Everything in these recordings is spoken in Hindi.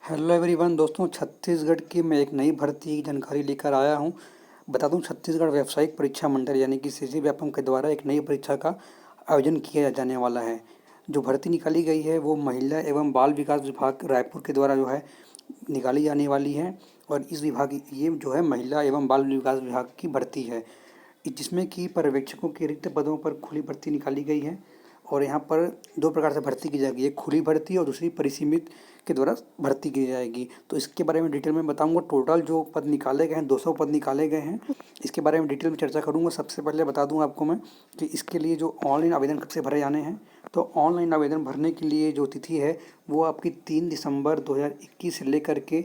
हेलो एवरीवन दोस्तों, छत्तीसगढ़ की मैं एक नई भर्ती की जानकारी लेकर आया हूं। बता दूं, छत्तीसगढ़ व्यावसायिक परीक्षा मंडल यानी कि सीजी व्यापम के द्वारा एक नई परीक्षा का आयोजन किया जाने वाला है। जो भर्ती निकाली गई है वो महिला एवं बाल विकास विभाग रायपुर के द्वारा जो है निकाली जाने वाली है। और इस विभाग ये जो है महिला एवं बाल विकास विभाग की भर्ती है, जिसमें कि पर्यवेक्षकों के रिक्त पदों पर खुली भर्ती निकाली गई है। और यहाँ पर दो प्रकार से भर्ती की जाएगी, एक खुली भर्ती और दूसरी परिसीमित के द्वारा भर्ती की जाएगी। तो इसके बारे में डिटेल में बताऊंगा। टोटल जो पद निकाले गए हैं 200 पद निकाले गए हैं। इसके बारे में डिटेल में चर्चा करूंगा। सबसे पहले बता दूं आपको मैं कि इसके लिए जो ऑनलाइन आवेदन कब से भरे जाने हैं। तो ऑनलाइन आवेदन भरने के लिए जो तिथि है वो आपकी 3 दिसंबर 2021 से लेकर के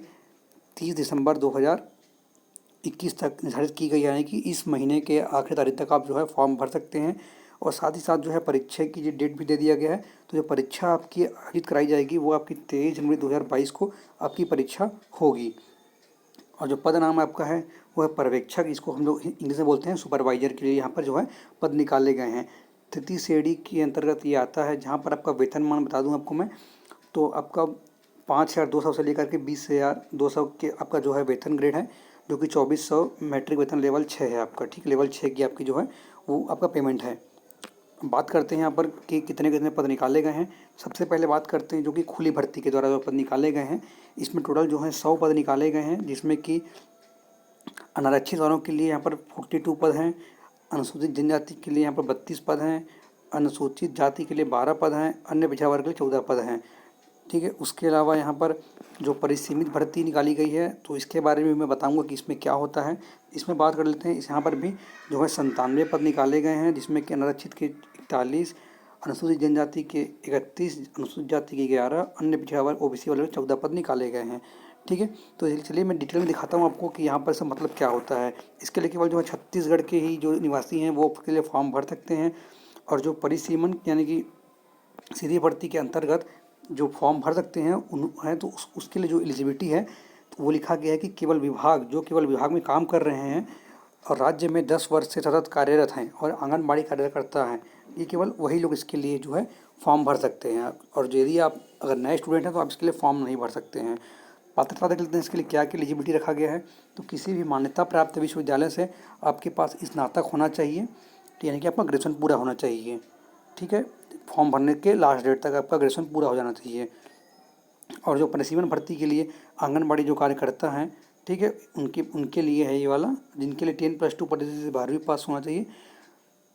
30 दिसंबर 2021 तक निर्धारित की गई, यानी कि इस महीने के आखिरी तारीख तक आप जो है फॉर्म भर सकते हैं। और साथ ही साथ जो है परीक्षा की जो डेट भी दे दिया गया है। तो जो परीक्षा आपकी आयोजित कराई जाएगी वो आपकी 23 जनवरी 2022 को आपकी परीक्षा होगी। और जो पद नाम आपका है वो है पर्यवेक्षक, इसको हम लोग इंग्लिश में बोलते हैं सुपरवाइजर के लिए यहाँ पर जो है पद निकाले गए हैं। तृतीय श्रेणी के अंतर्गत ये आता है, जहाँ पर आपका वेतनमान बता दूँ आपको मैं। तो आपका 5,200 से लेकर के 20,200 के आपका जो है वेतन ग्रेड है, जो कि 2400 मैट्रिक वेतन लेवल 6 है आपका। ठीक, लेवल 6 की आपकी जो है वो आपका पेमेंट है। बात करते हैं यहाँ पर कि कितने कितने पद निकाले गए हैं। सबसे पहले बात करते हैं जो कि खुली भर्ती के द्वारा जो पद निकाले गए हैं। इसमें टोटल जो है 100 पद निकाले गए हैं, जिसमें कि अनारक्षित वर्गों के लिए यहाँ पर 42 पद हैं, अनुसूचित जनजाति के लिए यहाँ पर 32 पद हैं, अनुसूचित जाति के लिए 12 पद हैं, अन्य पिछड़ा वर्ग के लिए 14 पद हैं। ठीक है, उसके अलावा यहाँ पर जो परिसीमित भर्ती निकाली गई है तो इसके बारे में मैं बताऊंगा कि इसमें क्या होता है। इसमें बात कर लेते हैं। इस यहाँ पर भी जो है 97 पद निकाले गए हैं, जिसमें कि अनारक्षित के 41, अनुसूचित जनजाति के 31, अनुसूचित जाति के 11, अन्य पिछड़ा वर्ग ओबीसी वाले 14 पद निकाले गए हैं। ठीक है, तो चलिए मैं डिटेल में दिखाता हूँ आपको कि यहाँ पर सब मतलब क्या होता है। इसके लिए केवल जो है छत्तीसगढ़ के ही जो निवासी हैं वो उसके लिए फॉर्म भर सकते हैं। और जो परिसीमन यानी कि सीधी भर्ती के अंतर्गत जो फॉर्म भर सकते हैं उन हैं, तो उसके लिए जो एलिजिबिलिटी है तो वो लिखा गया है कि केवल विभाग में काम कर रहे हैं और राज्य में 10 वर्ष से सतत कार्यरत हैं और आंगनबाड़ी कार्यकर्ता हैं, ये केवल वही लोग इसके लिए जो है फॉर्म भर सकते हैं। और यदि आप अगर नए स्टूडेंट हैं तो आप इसके लिए फॉर्म नहीं भर सकते हैं। पात्रता देख लेते हैं इसके लिए क्या क्या एलिजिबिलिटी रखा गया है। तो किसी भी मान्यता प्राप्त विश्वविद्यालय से आपके पास स्नातक होना चाहिए, यानी कि आपका ग्रेजुएशन पूरा होना चाहिए। ठीक है, फॉर्म भरने के लास्ट डेट तक आपका ग्रेजुएशन पूरा हो जाना चाहिए। और जो परिसीमन भर्ती के लिए आंगनबाड़ी जो कार्यकर्ता हैं, ठीक है, उनके लिए है ये वाला, जिनके लिए 10+2 पद्धति से 12वीं पास होना चाहिए,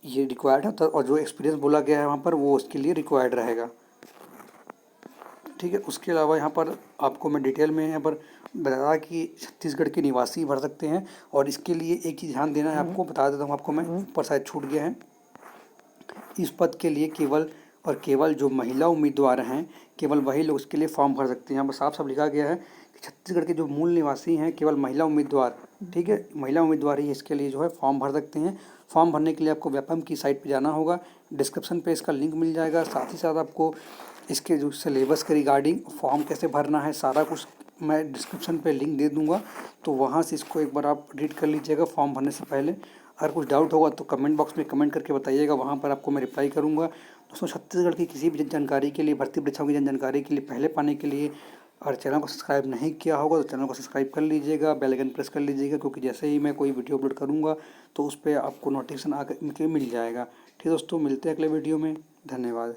ये रिक्वायर्ड है। और जो एक्सपीरियंस बोला गया है वहाँ पर वो उसके लिए रिक्वायर्ड रहेगा। ठीक है, उसके अलावा यहाँ पर आपको मैं डिटेल में यहाँ पर बताया कि छत्तीसगढ़ के निवासी भर सकते हैं। और इसके लिए एक चीज़ ध्यान देना है, आपको बता देता हूँ आपको मैं, ऊपर शायद छूट गया है। इस पद के लिए केवल और केवल जो महिला उम्मीदवार हैं, केवल वही लोग इसके लिए फॉर्म भर सकते हैं। यहाँ पर साफ साफ लिखा गया है कि छत्तीसगढ़ के जो मूल निवासी हैं केवल महिला उम्मीदवार, ठीक है, महिला उम्मीदवार ही इसके लिए जो है फॉर्म भर सकते हैं। फॉर्म भरने के लिए आपको व्यापम की साइट पर जाना होगा, डिस्क्रिप्शन पे इसका लिंक मिल जाएगा। साथ ही साथ आपको इसके जो सिलेबस के रिगार्डिंग फॉर्म कैसे भरना है सारा कुछ मैं डिस्क्रिप्शन पे लिंक दे दूंगा, तो वहाँ से इसको एक बार आप रीड कर लीजिएगा फॉर्म भरने से पहले। अगर कुछ डाउट होगा तो कमेंट बॉक्स में कमेंट करके बताइएगा, वहाँ पर आपको मैं रिप्लाई करूँगा। दोस्तों, छत्तीसगढ़ की किसी भी जानकारी के लिए, भर्ती परीक्षाओं की जानकारी के लिए पहले पाने के लिए अगर चैनल को सब्सक्राइब नहीं किया होगा तो चैनल को सब्सक्राइब कर लीजिएगा, बेल आइकन प्रेस कर लीजिएगा, क्योंकि जैसे ही मैं कोई वीडियो अपलोड करूँगा तो उस पर आपको नोटिफिकेशन आकर मिल जाएगा। ठीक है दोस्तों, मिलते हैं अगले वीडियो में। धन्यवाद।